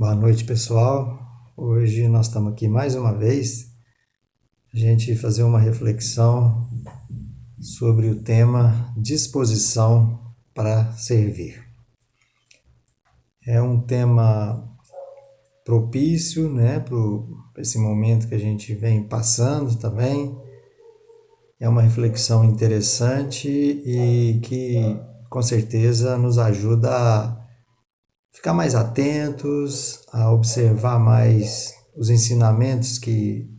Boa noite, pessoal. Hoje nós estamos aqui mais uma vez, a gente fazer uma reflexão sobre o tema disposição para servir. É um tema propício, né, para esse momento que a gente vem passando também. É uma reflexão interessante e que com certeza nos ajuda a ficar mais atentos, a observar mais os ensinamentos que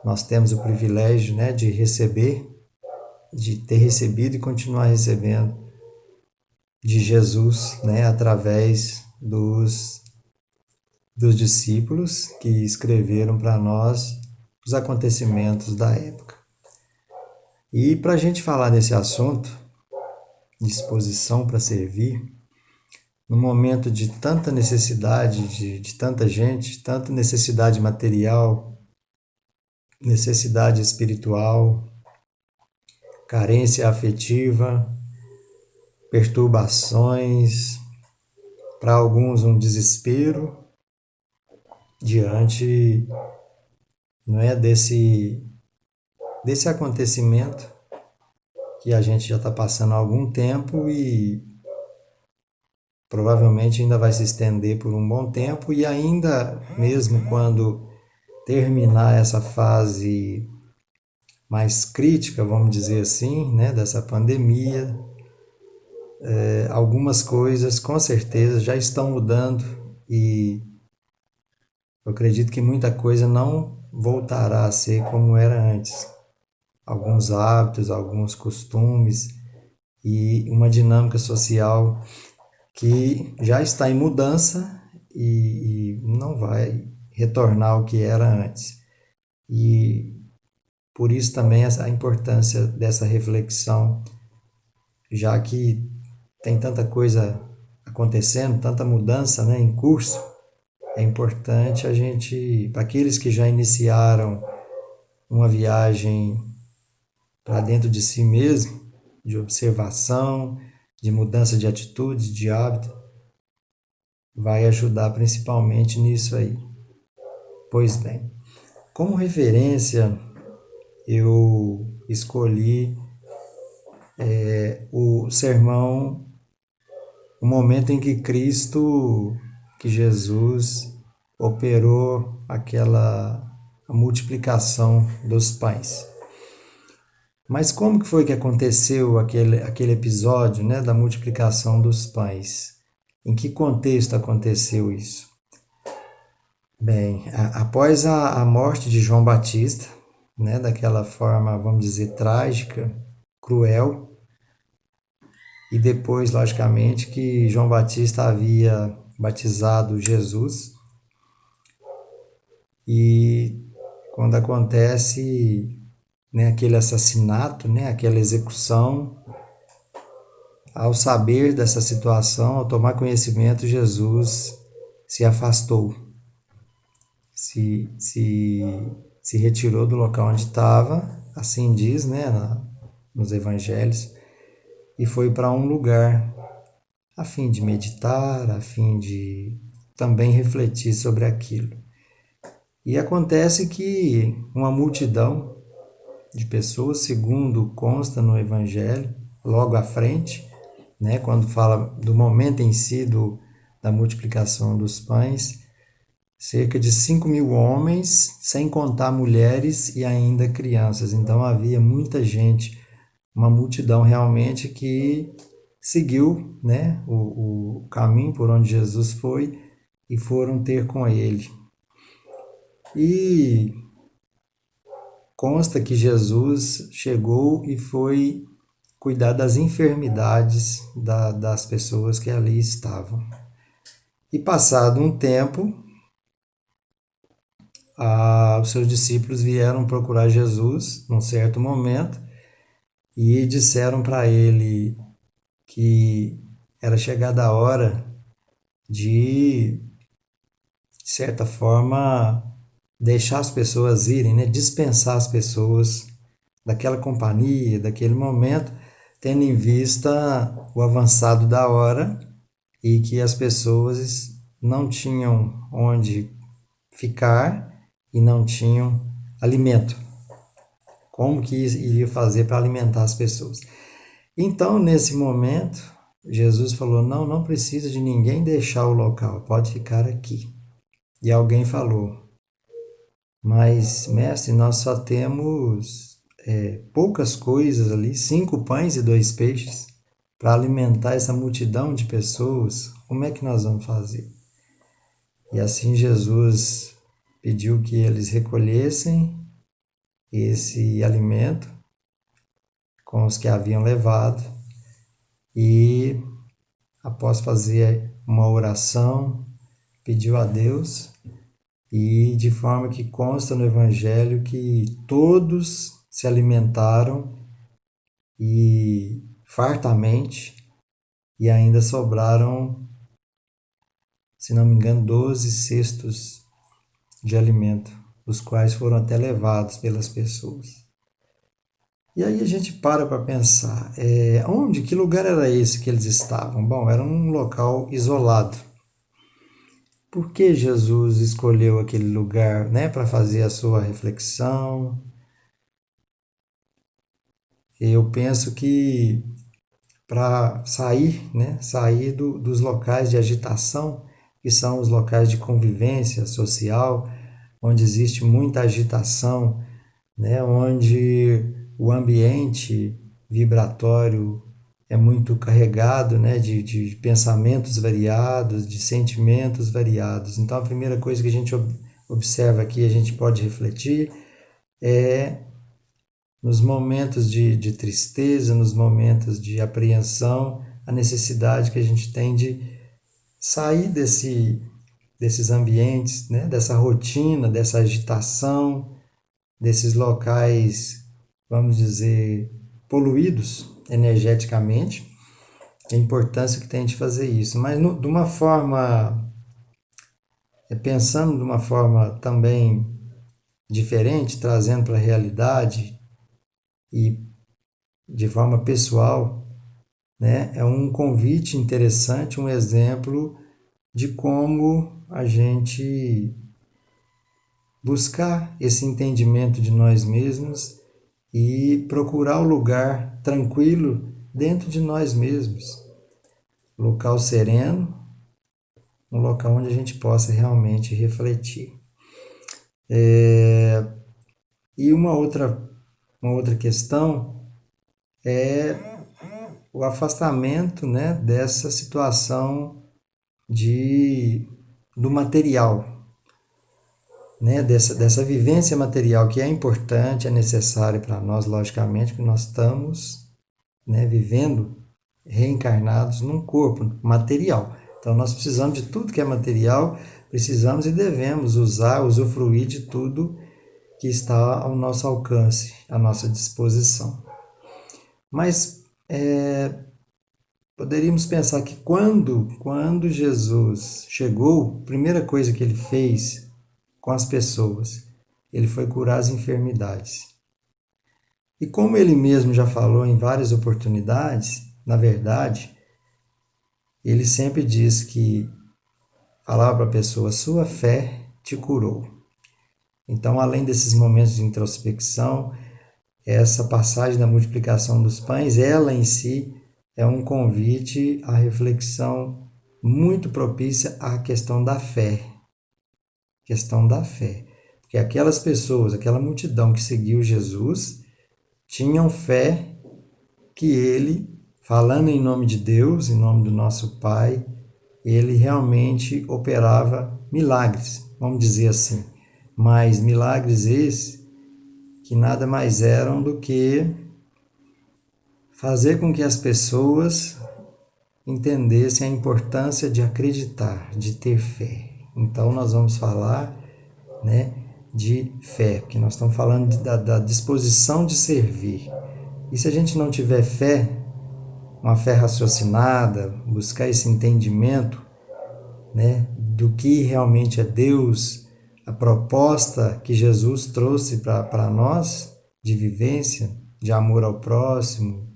nós temos o privilégio, né, de receber, de ter recebido e continuar recebendo de Jesus, né, através dos discípulos que escreveram para nós os acontecimentos da época. E para a gente falar desse assunto, disposição para servir, no momento de tanta necessidade de tanta gente, tanta necessidade material, necessidade espiritual, carência afetiva, perturbações, para alguns um desespero diante, não é, desse acontecimento que a gente já está passando há algum tempo e provavelmente ainda vai se estender por um bom tempo, e ainda mesmo quando terminar essa fase mais crítica, vamos dizer assim, né, dessa pandemia, algumas coisas com certeza já estão mudando e eu acredito que muita coisa não voltará a ser como era antes. Alguns hábitos, alguns costumes e uma dinâmica social que já está em mudança e não vai retornar ao que era antes. E por isso também a importância dessa reflexão, já que tem tanta coisa acontecendo, tanta mudança, né, em curso. É importante a gente, para aqueles que já iniciaram uma viagem para dentro de si mesmo, de observação, de mudança de atitude, de hábito, vai ajudar principalmente nisso aí. Pois bem, como referência eu escolhi o sermão, o momento em que Cristo, que Jesus operou a multiplicação dos pães. Mas como que foi que aconteceu aquele episódio, né, da multiplicação dos pães? Em que contexto aconteceu isso? Bem, após a morte de João Batista, né, daquela forma, vamos dizer, trágica, cruel, e depois, logicamente, que João Batista havia batizado Jesus, e quando acontece, né, aquele assassinato, né, aquela execução, ao saber dessa situação, ao tomar conhecimento, Jesus se afastou, se retirou do local onde estava, assim diz, né, nos evangelhos, e foi para um lugar a fim de meditar, a fim de também refletir sobre aquilo. E acontece que uma multidão de pessoas, segundo consta no evangelho, logo à frente, né, quando fala do momento em si da multiplicação dos pães, cerca de 5.000 homens, sem contar mulheres e ainda crianças. Então havia muita gente, uma multidão realmente que seguiu, né, o caminho por onde Jesus foi e foram ter com ele. E consta que Jesus chegou e foi cuidar das enfermidades das pessoas que ali estavam. E passado um tempo, os seus discípulos vieram procurar Jesus num certo momento e disseram para ele que era chegada a hora de certa forma, deixar as pessoas irem, né? Dispensar as pessoas daquela companhia, daquele momento, tendo em vista o avançado da hora e que as pessoas não tinham onde ficar e não tinham alimento. Como que iria fazer para alimentar as pessoas? Então, nesse momento, Jesus falou: não, não precisa de ninguém deixar o local, pode ficar aqui. E alguém falou: mas, mestre, nós só temos poucas coisas ali, 5 pães e 2 peixes, para alimentar essa multidão de pessoas. Como é que nós vamos fazer? E assim Jesus pediu que eles recolhessem esse alimento com os que haviam levado e, após fazer uma oração, pediu a Deus, e de forma que consta no Evangelho que todos se alimentaram e fartamente, e ainda sobraram, se não me engano, 12 cestos de alimento, os quais foram até levados pelas pessoas. E aí a gente para pensar, que lugar era esse que eles estavam? Bom, era um local isolado. Por que Jesus escolheu aquele lugar, né, para fazer a sua reflexão? Eu penso que para sair, né, sair dos locais de agitação, que são os locais de convivência social, onde existe muita agitação, né, onde o ambiente vibratório é muito carregado, né, de pensamentos variados, de sentimentos variados. Então, a primeira coisa que a gente observa aqui, a gente pode refletir, é nos momentos de tristeza, nos momentos de apreensão, a necessidade que a gente tem de sair desses ambientes, né, dessa rotina, dessa agitação, desses locais, vamos dizer, poluídos energeticamente. A importância que tem de fazer isso, mas de uma forma, pensando de uma forma também diferente, trazendo para a realidade e de forma pessoal, né? É um convite interessante, um exemplo de como a gente buscar esse entendimento de nós mesmos e procurar o lugar tranquilo dentro de nós mesmos, local sereno, um local onde a gente possa realmente refletir. E uma outra questão é o afastamento, né, dessa situação do material, né, dessa vivência material, que é importante, é necessário para nós, logicamente, que nós estamos, né, vivendo reencarnados num corpo material. Então nós precisamos de tudo que é material, precisamos e devemos usufruir de tudo que está ao nosso alcance, à nossa disposição. Mas poderíamos pensar que quando Jesus chegou, a primeira coisa que ele fez com as pessoas, ele foi curar as enfermidades. E como ele mesmo já falou em várias oportunidades, na verdade, ele sempre diz que falava para a pessoa: sua fé te curou. Então, além desses momentos de introspecção, essa passagem da multiplicação dos pães, ela em si é um convite à reflexão muito propícia à questão da fé. Questão da fé. Porque aquelas pessoas, aquela multidão que seguiu Jesus, tinham fé que ele, falando em nome de Deus, em nome do nosso Pai, ele realmente operava milagres, vamos dizer assim. Mas milagres esses que nada mais eram do que fazer com que as pessoas entendessem a importância de acreditar, de ter fé. Então nós vamos falar, né, de fé, porque nós estamos falando da disposição de servir. E se a gente não tiver fé, uma fé raciocinada, buscar esse entendimento, né, do que realmente é Deus, a proposta que Jesus trouxe para nós, de vivência, de amor ao próximo,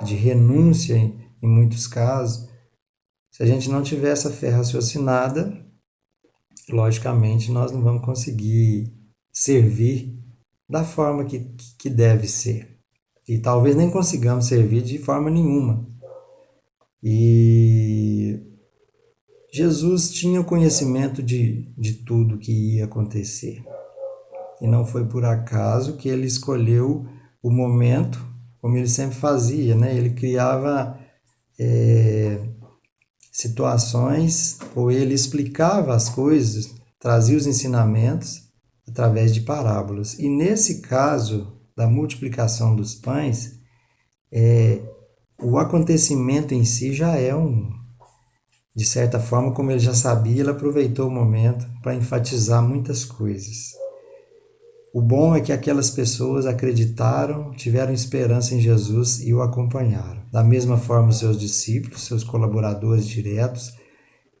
de renúncia em muitos casos, Se a gente não tiver essa fé raciocinada, logicamente nós não vamos conseguir servir da forma que deve ser. E talvez nem consigamos servir de forma nenhuma. E Jesus tinha o conhecimento de tudo que ia acontecer. E não foi por acaso que ele escolheu o momento, como ele sempre fazia, né? Ele criava situações, ou ele explicava as coisas, trazia os ensinamentos através de parábolas. E nesse caso da multiplicação dos pães, o acontecimento em si já é de certa forma, como ele já sabia, ele aproveitou o momento para enfatizar muitas coisas. O bom é que aquelas pessoas acreditaram, tiveram esperança em Jesus e o acompanharam. Da mesma forma, os seus discípulos, seus colaboradores diretos,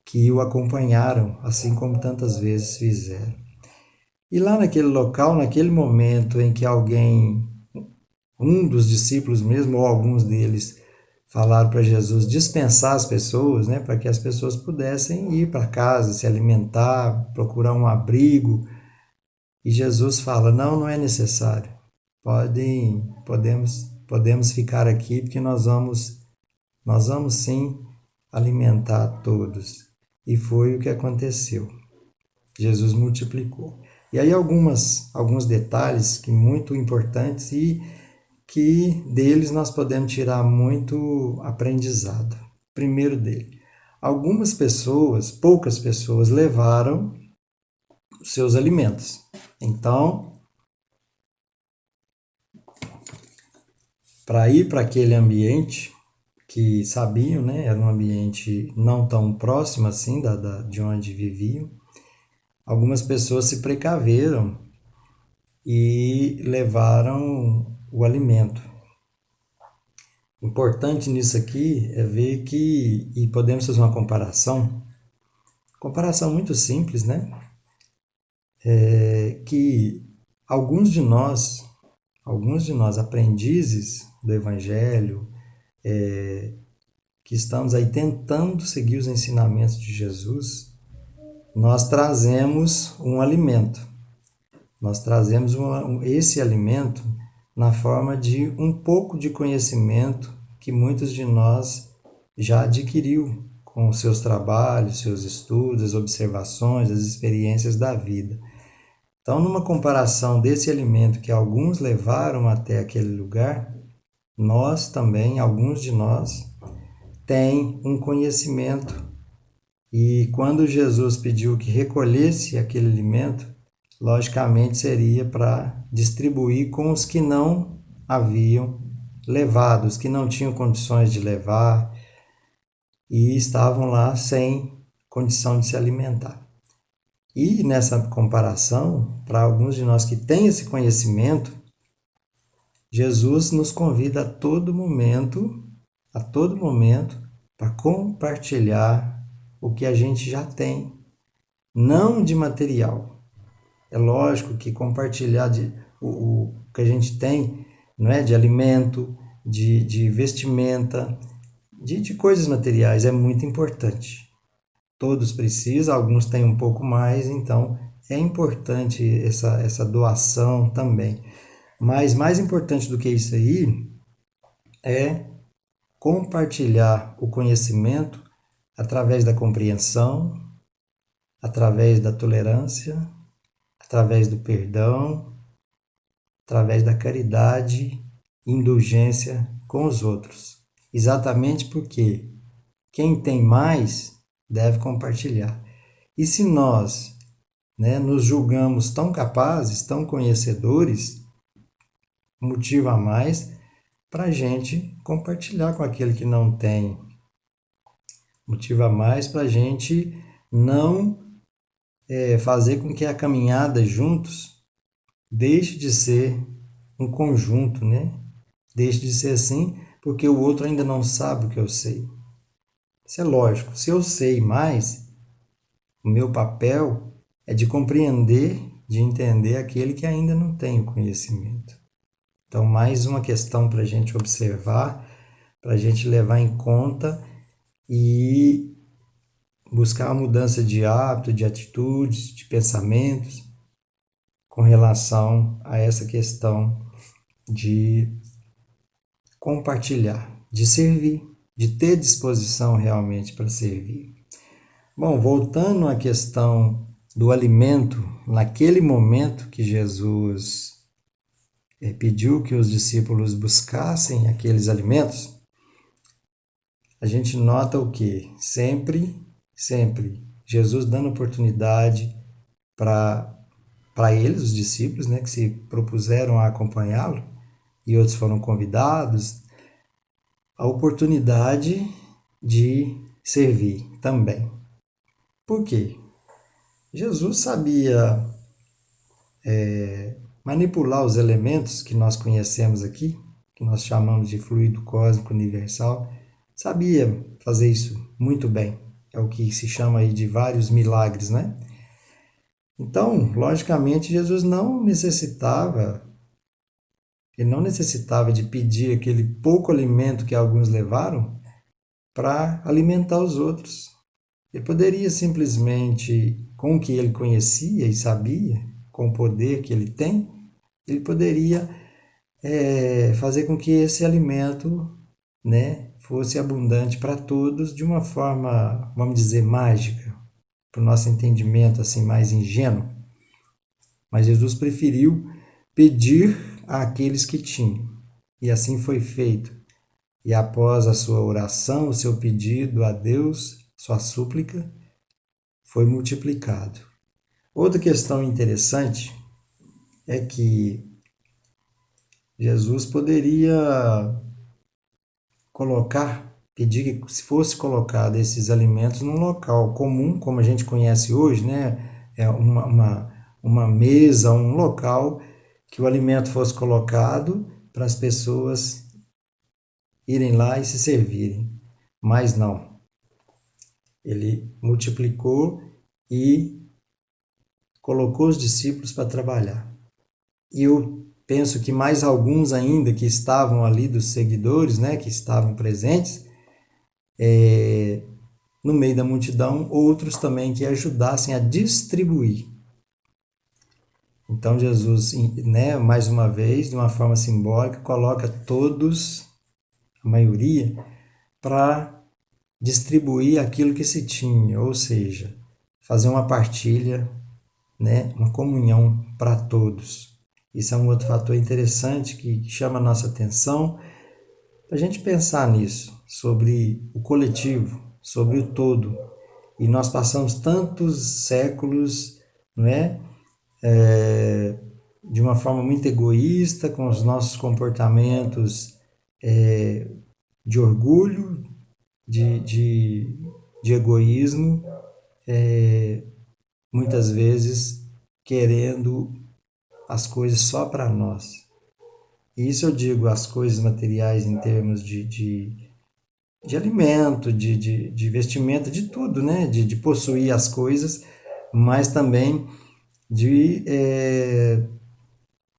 que o acompanharam, assim como tantas vezes fizeram. E lá naquele local, naquele momento em que alguém, um dos discípulos mesmo, ou alguns deles, falaram para Jesus dispensar as pessoas, né, para que as pessoas pudessem ir para casa, se alimentar, procurar um abrigo. E Jesus fala: não é necessário. Podemos ficar aqui porque nós vamos sim alimentar todos. E foi o que aconteceu. Jesus multiplicou. E aí alguns detalhes que muito importantes e que deles nós podemos tirar muito aprendizado. Primeiro dele, algumas pessoas, poucas pessoas, levaram seus alimentos. Então, para ir para aquele ambiente que sabiam, né, era um ambiente não tão próximo assim de onde viviam, algumas pessoas se precaveram e levaram o alimento. Importante nisso aqui é ver que, e podemos fazer uma comparação muito simples, né? Que alguns de nós aprendizes do Evangelho, que estamos aí tentando seguir os ensinamentos de Jesus, nós trazemos um alimento. Nós trazemos esse alimento na forma de um pouco de conhecimento que muitos de nós já adquiriu com os seus trabalhos, seus estudos, as observações, as experiências da vida. Então, numa comparação desse alimento que alguns levaram até aquele lugar, nós também, alguns de nós, têm um conhecimento. E quando Jesus pediu que recolhesse aquele alimento, logicamente seria para distribuir com os que não haviam levado, os que não tinham condições de levar e estavam lá sem condição de se alimentar. E nessa comparação, para alguns de nós que têm esse conhecimento, Jesus nos convida a todo momento, para compartilhar o que a gente já tem, não de material. É lógico que compartilhar o que a gente tem, não é, de alimento, de vestimenta, de coisas materiais é muito importante. Todos precisam, alguns têm um pouco mais, então é importante essa doação também. Mas mais importante do que isso aí é compartilhar o conhecimento através da compreensão, através da tolerância, através do perdão, através da caridade e indulgência com os outros. Exatamente porque quem tem mais deve compartilhar. E se nós, nos julgamos tão capazes, tão conhecedores, motivo a mais para a gente compartilhar com aquele que não tem. Motivo a mais para a gente não fazer com que a caminhada juntos deixe de ser um conjunto, né? Deixe de ser assim porque o outro ainda não sabe o que eu sei. Isso é lógico. Se eu sei mais, o meu papel é de compreender, de entender aquele que ainda não tem o conhecimento. Então, mais uma questão para a gente observar, para a gente levar em conta e buscar a mudança de hábito, de atitudes, de pensamentos com relação a essa questão de compartilhar, de servir, de ter disposição realmente para servir. Bom, voltando à questão do alimento, naquele momento que Jesus pediu que os discípulos buscassem aqueles alimentos, a gente nota o que? Sempre Jesus dando oportunidade para eles, os discípulos, né, que se propuseram a acompanhá-lo, e outros foram convidados, a oportunidade de servir também. Por quê? Jesus sabia manipular os elementos que nós conhecemos aqui, que nós chamamos de fluido cósmico universal, sabia fazer isso muito bem. É o que se chama aí de vários milagres, né? Então, logicamente, Jesus não necessitava de pedir aquele pouco alimento que alguns levaram para alimentar os outros. Ele poderia simplesmente, com o que ele conhecia e sabia, com o poder que ele tem, ele poderia fazer com que esse alimento, né, fosse abundante para todos de uma forma, vamos dizer, mágica, para o nosso entendimento assim mais ingênuo. Mas Jesus preferiu pedir àqueles que tinham, e assim foi feito. E após a sua oração, o seu pedido a Deus, sua súplica, foi multiplicado. Outra questão interessante é que Jesus poderia pedir que se fosse colocado esses alimentos num local comum, como a gente conhece hoje, né? É uma mesa, um local que o alimento fosse colocado para as pessoas irem lá e se servirem. Mas não. Ele multiplicou e colocou os discípulos para trabalhar. E eu penso que mais alguns ainda que estavam ali dos seguidores, né, que estavam presentes, no meio da multidão, outros também que ajudassem a distribuir. Então Jesus, né, mais uma vez, de uma forma simbólica, coloca todos, a maioria, para distribuir aquilo que se tinha, ou seja, fazer uma partilha, né, uma comunhão para todos. Isso é um outro fator interessante que chama a nossa atenção, para a gente pensar nisso, sobre o coletivo, sobre o todo. E nós passamos tantos séculos, não é? De uma forma muito egoísta, com os nossos comportamentos de orgulho, de egoísmo, muitas vezes querendo as coisas só para nós. E isso eu digo as coisas materiais em termos de alimento, de vestimenta, de tudo, né? De possuir as coisas, mas também de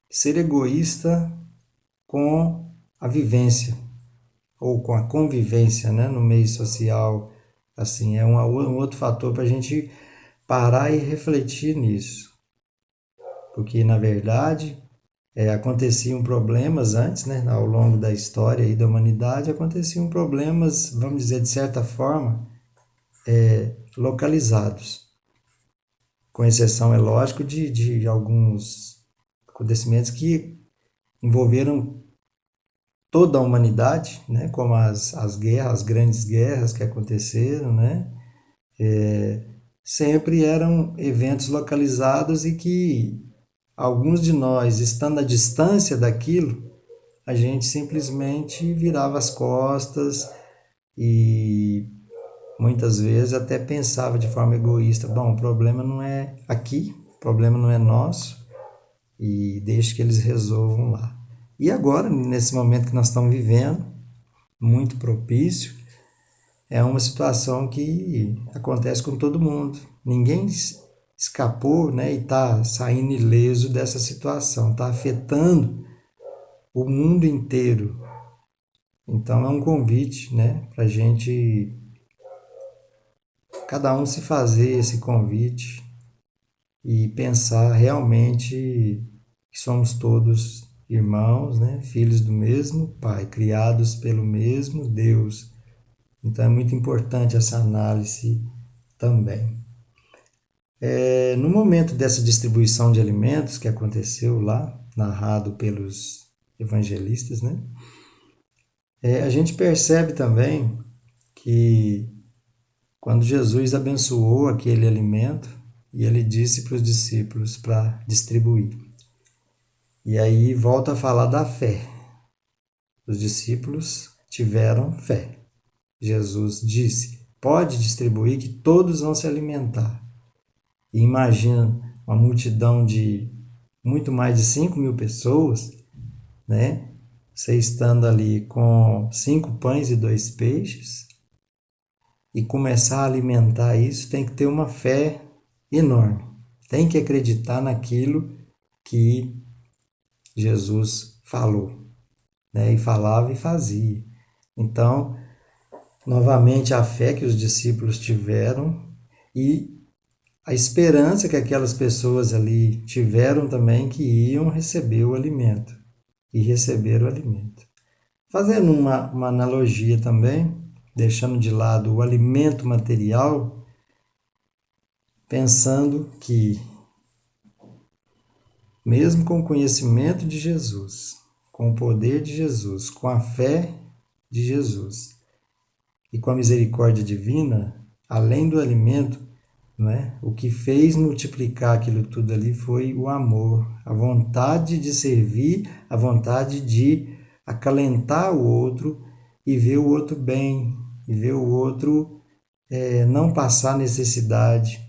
ser egoísta com a vivência ou com a convivência, né, no meio social. Assim, é um outro fator para a gente parar e refletir nisso, porque na verdade aconteciam problemas antes, né, ao longo da história e da humanidade, aconteciam problemas, vamos dizer de certa forma, localizados, com exceção, é lógico, de alguns acontecimentos que envolveram toda a humanidade, né, como as guerras, as grandes guerras que aconteceram, né, sempre eram eventos localizados e que alguns de nós, estando à distância daquilo, a gente simplesmente virava as costas e muitas vezes até pensava de forma egoísta, bom, o problema não é aqui, o problema não é nosso e deixe que eles resolvam lá. E agora, nesse momento que nós estamos vivendo, muito propício, é uma situação que acontece com todo mundo. Ninguém escapou, né, e está saindo ileso dessa situação, está afetando o mundo inteiro. Então é um convite, né, para a gente cada um se fazer esse convite e pensar realmente que somos todos irmãos, né? Filhos do mesmo Pai, criados pelo mesmo Deus. Então é muito importante essa análise também. No momento dessa distribuição de alimentos que aconteceu lá, narrado pelos evangelistas, né? A gente percebe também que quando Jesus abençoou aquele alimento, e ele disse para os discípulos para distribuir. E aí volta a falar da fé. Os discípulos tiveram fé. Jesus disse: pode distribuir que todos vão se alimentar. E imagina uma multidão de muito mais de 5.000 pessoas, né? Você estando ali com 5 pães e 2 peixes e começar a alimentar isso, tem que ter uma fé enorme. Tem que acreditar naquilo que Jesus falou, né? E falava e fazia. Então, novamente, a fé que os discípulos tiveram e a esperança que aquelas pessoas ali tiveram também que iam receber o alimento. E receber o alimento. Fazendo uma analogia também, deixando de lado o alimento material, pensando que, mesmo com o conhecimento de Jesus, com o poder de Jesus, com a fé de Jesus e com a misericórdia divina, além do alimento, né, o que fez multiplicar aquilo tudo ali foi o amor, a vontade de servir, a vontade de acalentar o outro e ver o outro bem, e ver o outro não passar necessidade,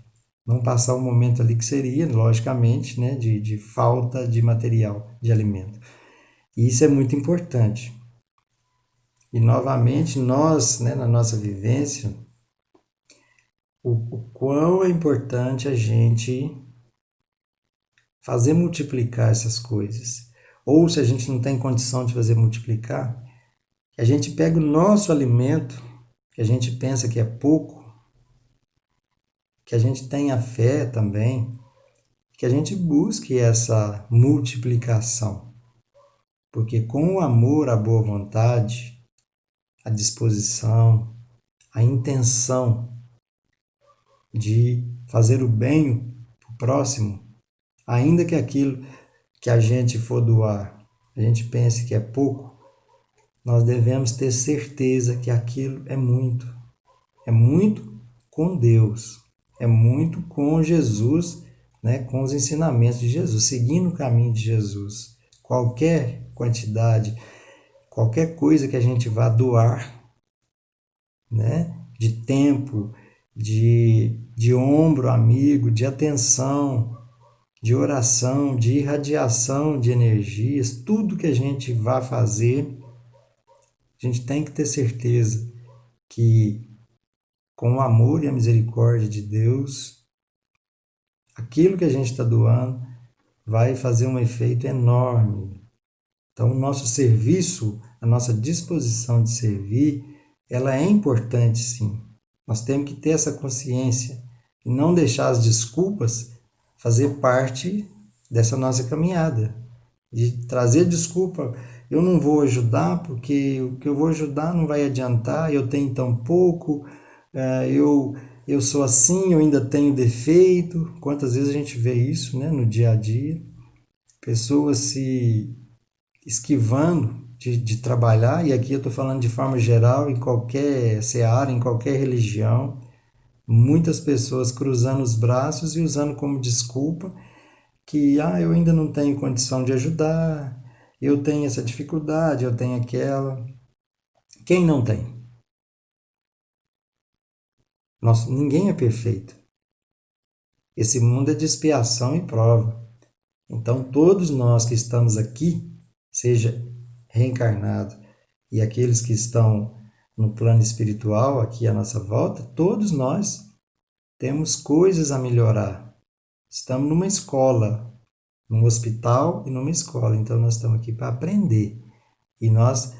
não passar um momento ali que seria, logicamente, né, de falta de material, de alimento. E isso é muito importante. E, novamente, nós, né, na nossa vivência, o quão é importante a gente fazer multiplicar essas coisas. Ou se a gente não tem condição de fazer multiplicar, que a gente pega o nosso alimento, que a gente pensa que é pouco, que a gente tenha fé também, que a gente busque essa multiplicação. Porque com o amor, a boa vontade, a disposição, a intenção de fazer o bem para o próximo, ainda que aquilo que a gente for doar, a gente pense que é pouco, nós devemos ter certeza que aquilo é muito. É muito com Deus, é muito com Jesus, né? Com os ensinamentos de Jesus, seguindo o caminho de Jesus. Qualquer quantidade, qualquer coisa que a gente vá doar, né? De tempo, de ombro amigo, de atenção, de oração, de irradiação de energias, tudo que a gente vai fazer, a gente tem que ter certeza que com o amor e a misericórdia de Deus, aquilo que a gente está doando vai fazer um efeito enorme. Então, o nosso serviço, a nossa disposição de servir, ela é importante sim. Nós temos que ter essa consciência e não deixar as desculpas fazer parte dessa nossa caminhada. De trazer desculpa, eu não vou ajudar porque o que eu vou ajudar não vai adiantar, eu tenho tão pouco, eu sou assim, eu ainda tenho defeito. Quantas vezes a gente vê isso, né, no dia a dia? Pessoas se esquivando de trabalhar, e aqui eu estou falando de forma geral, em qualquer seara, em qualquer religião, muitas pessoas cruzando os braços e usando como desculpa que eu ainda não tenho condição de ajudar, eu tenho essa dificuldade, eu tenho aquela. Quem não tem? Ninguém é perfeito. Esse mundo é de expiação e prova. Então, todos nós que estamos aqui, seja reencarnado e aqueles que estão no plano espiritual, aqui à nossa volta, todos nós temos coisas a melhorar. Estamos numa escola, num hospital e numa escola, então nós estamos aqui para aprender. E nós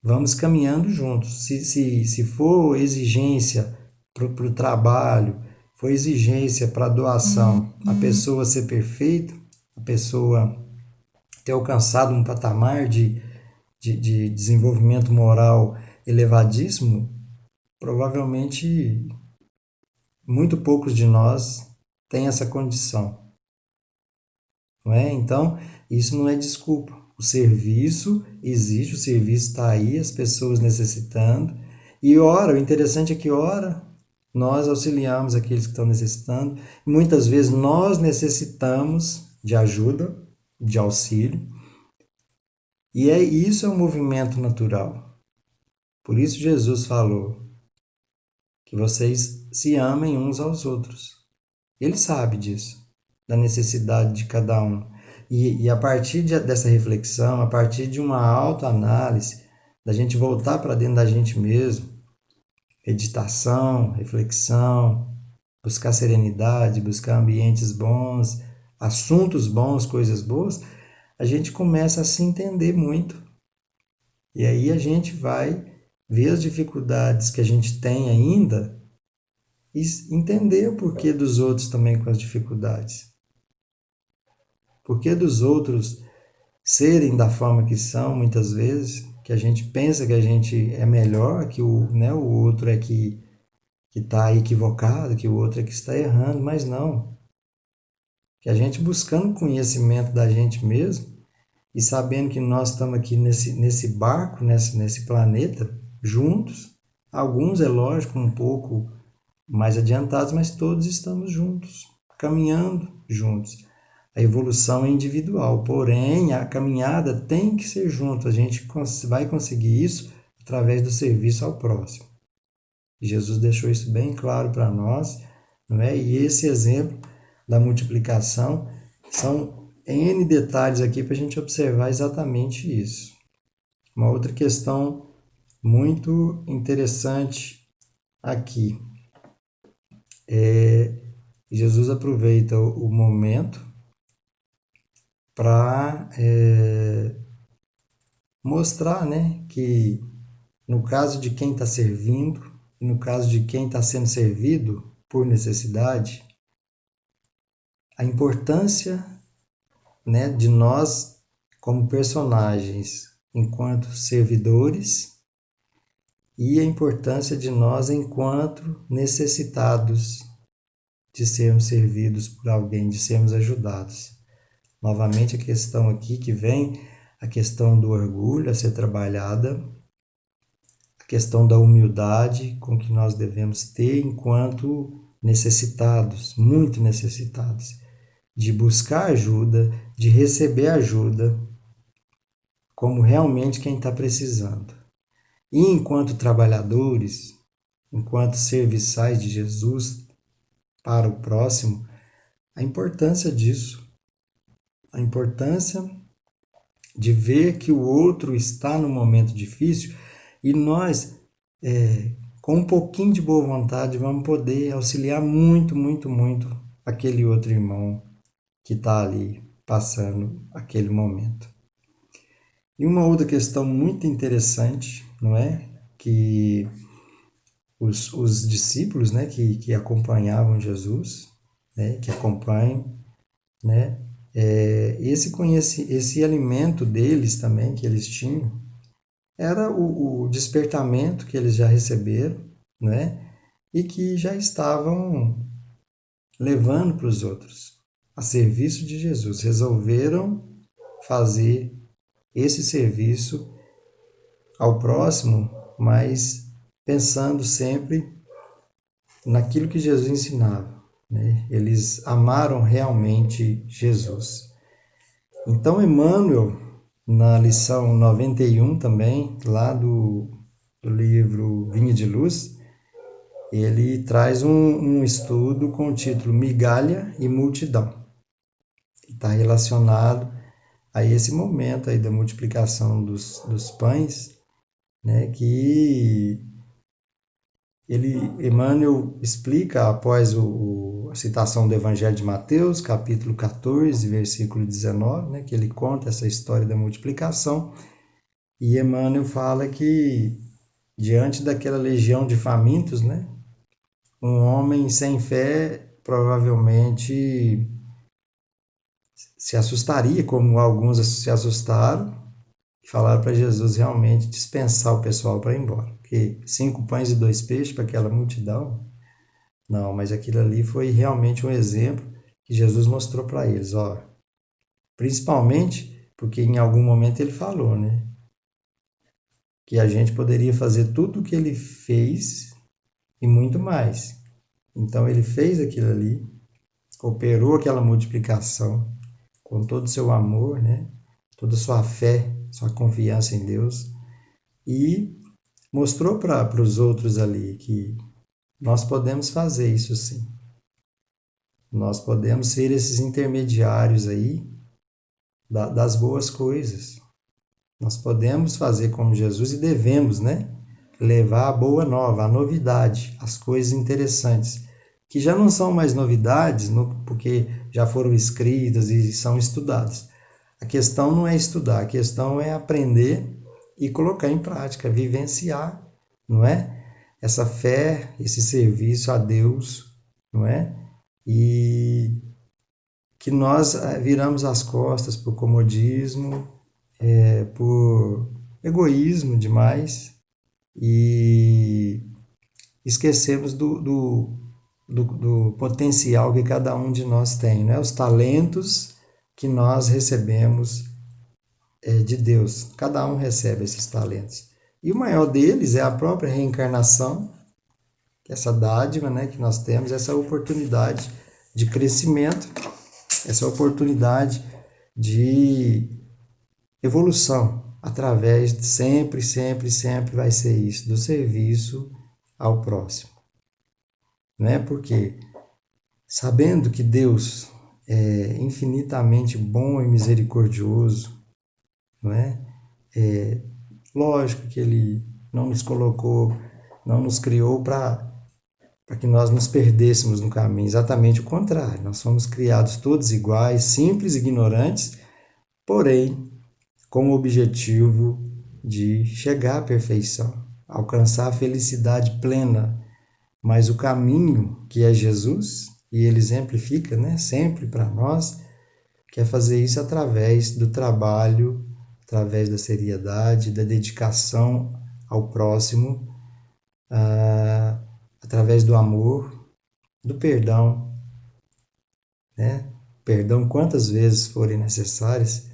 vamos caminhando juntos. Se for exigência para o trabalho, foi exigência para a doação, a pessoa ser perfeita, a pessoa ter alcançado um patamar de desenvolvimento moral elevadíssimo, provavelmente muito poucos de nós têm essa condição, não é? Então, isso não é desculpa. O serviço existe, o serviço está aí, as pessoas necessitando. E ora, o interessante é que ora, nós auxiliamos aqueles que estão necessitando. Muitas vezes nós necessitamos de ajuda, de auxílio. E isso é um movimento natural. Por isso Jesus falou que vocês se amem uns aos outros. Ele sabe disso, da necessidade de cada um. E a partir dessa reflexão, a partir de uma autoanálise, da gente voltar para dentro da gente mesmo, meditação, reflexão, buscar serenidade, buscar ambientes bons, assuntos bons, coisas boas, a gente começa a se entender muito. E aí a gente vai ver as dificuldades que a gente tem ainda e entender o porquê dos outros também com as dificuldades. Por que dos outros serem da forma que são, muitas vezes, que a gente pensa que a gente é melhor, que o outro é que está equivocado, que o outro é que está errando, mas não. Que a gente buscando conhecimento da gente mesmo e sabendo que nós estamos aqui nesse barco, nesse planeta, juntos, alguns, é lógico, um pouco mais adiantados, mas todos estamos juntos, caminhando juntos. A evolução é individual, porém a caminhada tem que ser junto. A gente vai conseguir isso através do serviço ao próximo. E Jesus deixou isso bem claro para nós, não é? E esse exemplo da multiplicação são N detalhes aqui para a gente observar exatamente isso. Uma outra questão muito interessante aqui é Jesus aproveita o momento para mostrar, né, que no caso de quem está servindo e no caso de quem está sendo servido por necessidade, a importância, né, de nós como personagens enquanto servidores e a importância de nós enquanto necessitados de sermos servidos por alguém, de sermos ajudados. Novamente a questão aqui que vem, a questão do orgulho a ser trabalhada, a questão da humildade com que nós devemos ter enquanto necessitados, muito necessitados, de buscar ajuda, de receber ajuda, como realmente quem está precisando. E enquanto trabalhadores, enquanto serviçais de Jesus para o próximo, a importância disso, a importância de ver que o outro está num momento difícil e nós, com um pouquinho de boa vontade, vamos poder auxiliar muito, muito, muito aquele outro irmão que está ali passando aquele momento. E uma outra questão muito interessante, não é? Que os discípulos, né, que acompanhavam Jesus, né, que acompanham, né, esse alimento deles também, que eles tinham, era o despertamento que eles já receberam, né, e que já estavam levando para os outros, a serviço de Jesus. Resolveram fazer esse serviço ao próximo, mas pensando sempre naquilo que Jesus ensinava, né? Eles amaram realmente Jesus. Então, Emmanuel, na lição 91 também, lá do livro Vinha de Luz, ele traz um estudo com o título Migalha e Multidão. Está relacionado a esse momento aí da multiplicação dos pães, né, que Emmanuel explica após a citação do Evangelho de Mateus, capítulo 14, versículo 19, né, que ele conta essa história da multiplicação, e Emmanuel fala que diante daquela legião de famintos, né, Um homem sem fé provavelmente se assustaria, como alguns se assustaram, e falaram para Jesus realmente dispensar o pessoal para ir embora. Porque 5 pães e 2 peixes para aquela multidão, não, mas aquilo ali foi realmente um exemplo que Jesus mostrou para eles, ó. Principalmente porque em algum momento ele falou, né? Que a gente poderia fazer tudo o que ele fez e muito mais. Então ele fez aquilo ali, operou aquela multiplicação com todo o seu amor, né? Toda a sua fé, sua confiança em Deus e mostrou para os outros ali que nós podemos fazer isso sim. Nós podemos ser esses intermediários aí das boas coisas. Nós podemos fazer como Jesus e devemos, né? Levar a boa nova, a novidade, as coisas interessantes, que já não são mais novidades, porque já foram escritas e são estudadas. A questão não é estudar, a questão é aprender e colocar em prática, vivenciar, não é? Essa fé, esse serviço a Deus, não é? E que nós viramos as costas por comodismo, por egoísmo demais e esquecemos do potencial que cada um de nós tem, né? Os talentos que nós recebemos de Deus. Cada um recebe esses talentos. E o maior deles é a própria reencarnação, essa dádiva, né, que nós temos, essa oportunidade de crescimento, essa oportunidade de evolução, através de sempre, sempre, sempre vai ser isso, do serviço ao próximo. Né? Porque sabendo que Deus é infinitamente bom e misericordioso, não é? Lógico que Ele não nos colocou, não nos criou para que nós nos perdêssemos no caminho, exatamente o contrário. Nós somos criados todos iguais, simples, ignorantes, porém com o objetivo de chegar à perfeição, alcançar a felicidade plena. Mas o caminho que é Jesus, e ele exemplifica, né, sempre para nós, quer fazer isso através do trabalho, através da seriedade, da dedicação ao próximo, através do amor, do perdão, né? Perdão quantas vezes forem necessárias.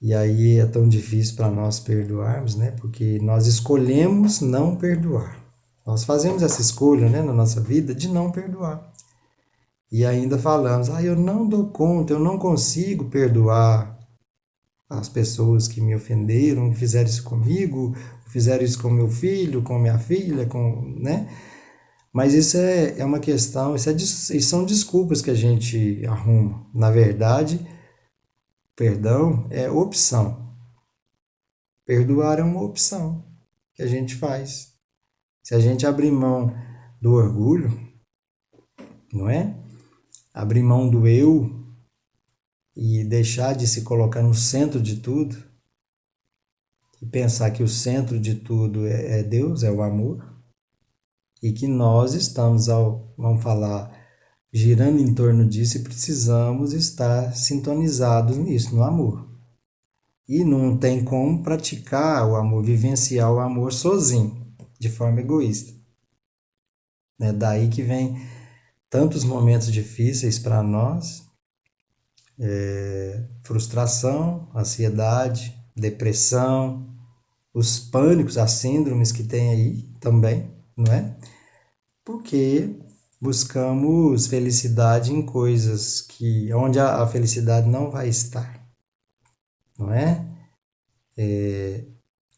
E aí é tão difícil para nós perdoarmos, né? Porque nós escolhemos não perdoar. Nós fazemos essa escolha, né, na nossa vida de não perdoar. E ainda falamos, eu não dou conta, eu não consigo perdoar as pessoas que me ofenderam, que fizeram isso comigo, fizeram isso com meu filho, com minha filha, né? Mas isso é uma questão, isso são desculpas que a gente arruma. Na verdade, perdão é opção. Perdoar é uma opção que a gente faz. Se a gente abrir mão do orgulho, não é? Abrir mão do eu e deixar de se colocar no centro de tudo e pensar que o centro de tudo é Deus, é o amor, e que nós estamos, vamos falar, girando em torno disso e precisamos estar sintonizados nisso, no amor. E não tem como praticar o amor, vivenciar o amor sozinho, de forma egoísta. É daí que vem tantos momentos difíceis para nós, frustração, ansiedade, depressão, os pânicos, as síndromes que tem aí também, não é? Porque buscamos felicidade em coisas onde a felicidade não vai estar, não é?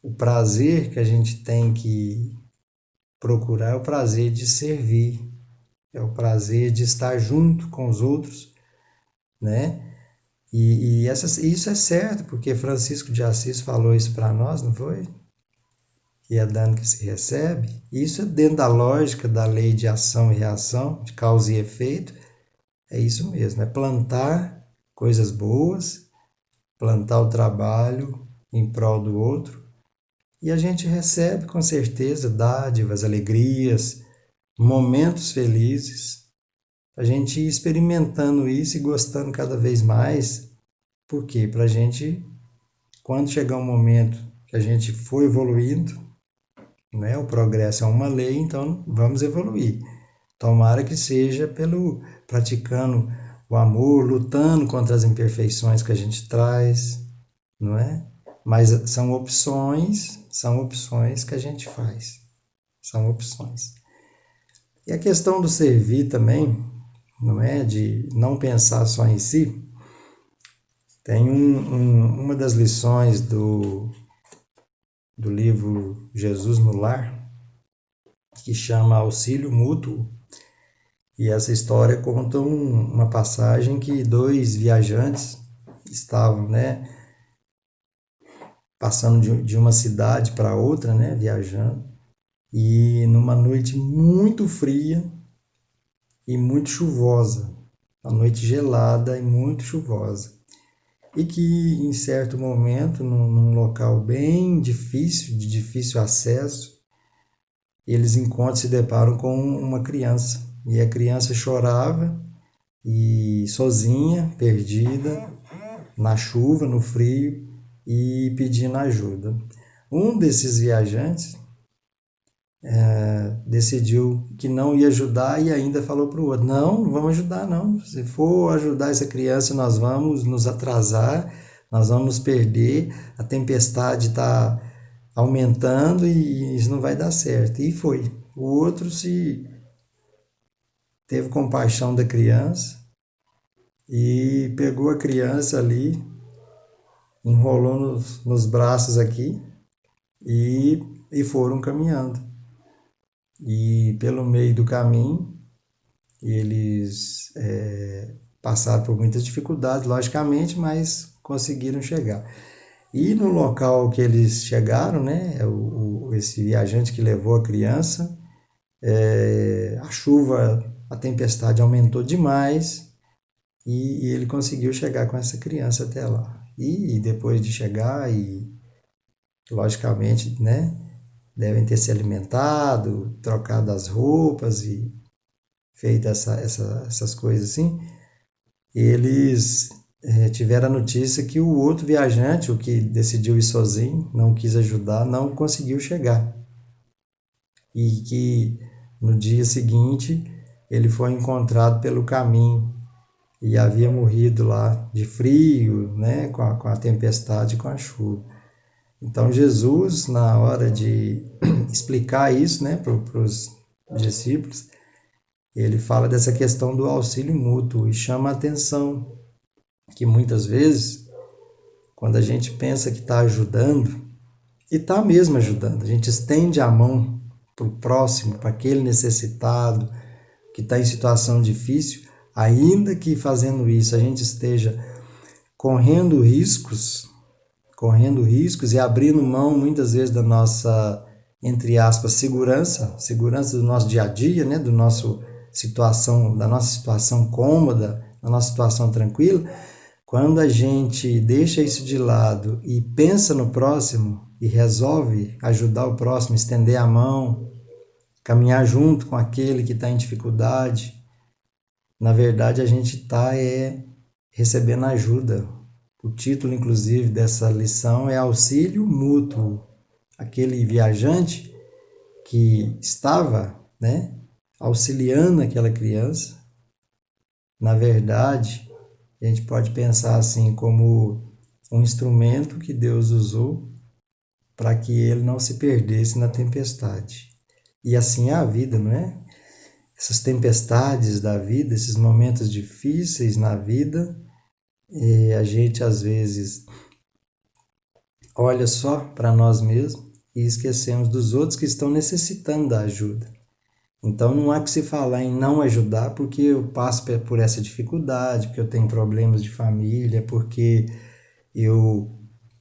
O prazer que a gente tem que procurar é o prazer de servir, é o prazer de estar junto com os outros, né? E isso é certo, porque Francisco de Assis falou isso para nós, não foi? Que é dano que se recebe. E isso é dentro da lógica da lei de ação e reação, de causa e efeito. É isso mesmo, é plantar coisas boas, plantar o trabalho em prol do outro. E a gente recebe com certeza dádivas, alegrias, momentos felizes, a gente ir experimentando isso e gostando cada vez mais. Por quê? Para a gente, quando chegar um momento que a gente for evoluindo, né? O progresso é uma lei, então vamos evoluir. Tomara que seja pelo praticando o amor, lutando contra as imperfeições que a gente traz, não é? Mas são opções que a gente faz. São opções. E a questão do servir também, não é? De não pensar só em si. Tem uma das lições do livro Jesus no Lar, que chama Auxílio Mútuo. E essa história conta uma passagem que dois viajantes estavam, né, passando de uma cidade para outra, né, viajando, e numa noite muito fria e muito chuvosa, uma noite gelada e muito chuvosa, e que em certo momento, num local bem difícil, de difícil acesso, eles encontram, se deparam com uma criança, e a criança chorava e sozinha, perdida, na chuva, no frio e pedindo ajuda. Um desses viajantes decidiu que não ia ajudar e ainda falou para o outro: não vamos ajudar não. Se for ajudar essa criança, nós vamos nos atrasar, nós vamos nos perder, a tempestade está aumentando e isso não vai dar certo. E foi. O outro se teve compaixão da criança e pegou a criança ali, enrolou nos braços aqui e foram caminhando. E pelo meio do caminho, eles passaram por muitas dificuldades, logicamente, mas conseguiram chegar. E no local que eles chegaram, né, esse viajante que levou a criança, a chuva, a tempestade aumentou demais e ele conseguiu chegar com essa criança até lá. E depois de chegar, e logicamente, né, devem ter se alimentado, trocado as roupas e feito essas coisas assim, eles tiveram a notícia que o outro viajante, o que decidiu ir sozinho, não quis ajudar, não conseguiu chegar. E que no dia seguinte ele foi encontrado pelo caminho e havia morrido lá de frio, né, com a tempestade, com a chuva. Então Jesus, na hora de explicar isso, né, para os discípulos, ele fala dessa questão do auxílio mútuo e chama a atenção que muitas vezes, quando a gente pensa que está ajudando, e está mesmo ajudando, a gente estende a mão para o próximo, para aquele necessitado que está em situação difícil, ainda que fazendo isso a gente esteja correndo riscos e abrindo mão muitas vezes da nossa, entre aspas, segurança do nosso dia a dia, né, da nossa situação cômoda, da nossa situação tranquila. Quando a gente deixa isso de lado e pensa no próximo e resolve ajudar o próximo, estender a mão, caminhar junto com aquele que está em dificuldade, na verdade a gente está recebendo ajuda. O título, inclusive, dessa lição é Auxílio Mútuo. Aquele viajante que estava, né, auxiliando aquela criança, na verdade, a gente pode pensar assim como um instrumento que Deus usou para que ele não se perdesse na tempestade. E assim é a vida, não é? Essas tempestades da vida, esses momentos difíceis na vida, a gente às vezes olha só para nós mesmos e esquecemos dos outros que estão necessitando da ajuda. Então não há que se falar em não ajudar porque eu passo por essa dificuldade, porque eu tenho problemas de família, porque eu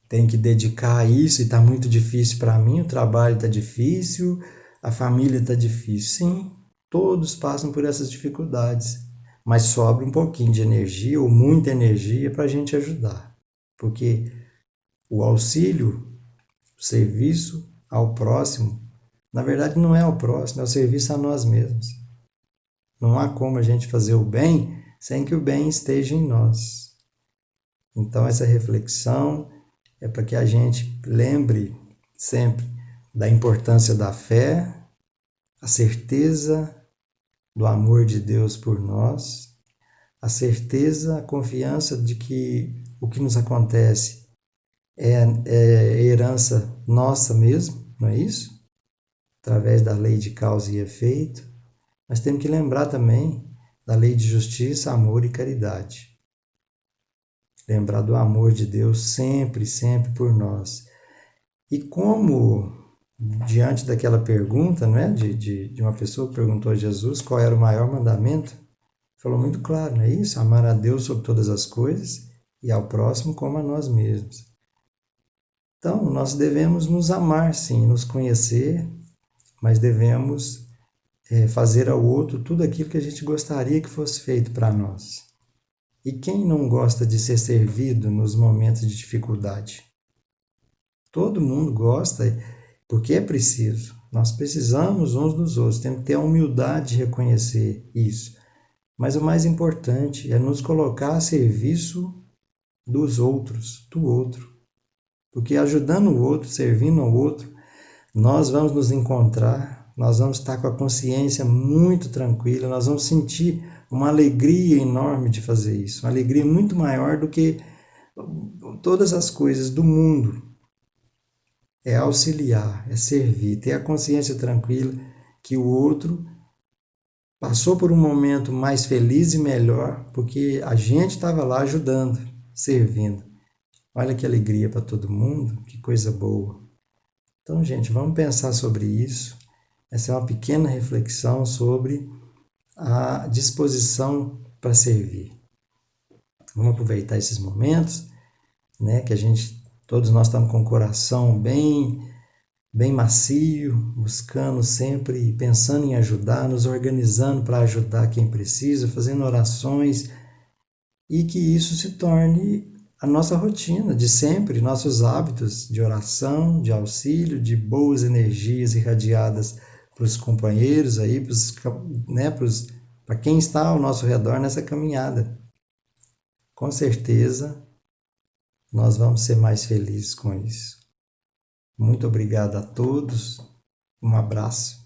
tenho que dedicar a isso e está muito difícil para mim, o trabalho está difícil, a família está difícil. Sim, todos passam por essas dificuldades, mas sobra um pouquinho de energia ou muita energia para a gente ajudar, porque o auxílio, o serviço ao próximo Na verdade, não é ao próximo, é o serviço a nós mesmos. Não há como a gente fazer o bem sem que o bem esteja em nós. Então, essa reflexão é para que a gente lembre sempre da importância da fé, a certeza do amor de Deus por nós, a certeza, a confiança de que o que nos acontece é herança nossa mesmo, não é isso? Através da lei de causa e efeito. Mas temos que lembrar também da lei de justiça, amor e caridade. Lembrar do amor de Deus sempre, sempre por nós. E como, diante daquela pergunta, não é? de uma pessoa que perguntou a Jesus qual era o maior mandamento, falou muito claro, não é isso? Amar a Deus sobre todas as coisas e ao próximo como a nós mesmos. Então, nós devemos nos amar, sim, nos conhecer, mas devemos fazer ao outro tudo aquilo que a gente gostaria que fosse feito para nós. E quem não gosta de ser servido nos momentos de dificuldade? Todo mundo gosta, porque é preciso. Nós precisamos uns dos outros, temos que ter a humildade de reconhecer isso. Mas o mais importante é nos colocar a serviço dos outros, do outro. Porque ajudando o outro, servindo ao outro, nós vamos nos encontrar, nós vamos estar com a consciência muito tranquila, nós vamos sentir uma alegria enorme de fazer isso, uma alegria muito maior do que todas as coisas do mundo. É auxiliar, é servir, ter a consciência tranquila que o outro passou por um momento mais feliz e melhor porque a gente estava lá ajudando, servindo. Olha que alegria para todo mundo, que coisa boa. Então, gente, vamos pensar sobre isso. Essa é uma pequena reflexão sobre a disposição para servir. Vamos aproveitar esses momentos, né, que todos nós estamos com o coração bem macio, buscando sempre, pensando em ajudar, nos organizando para ajudar quem precisa, fazendo orações, e que isso se torne a nossa rotina de sempre, nossos hábitos de oração, de auxílio, de boas energias irradiadas para os companheiros aí, para quem está ao nosso redor nessa caminhada. Com certeza nós vamos ser mais felizes com isso. Muito obrigado a todos, um abraço.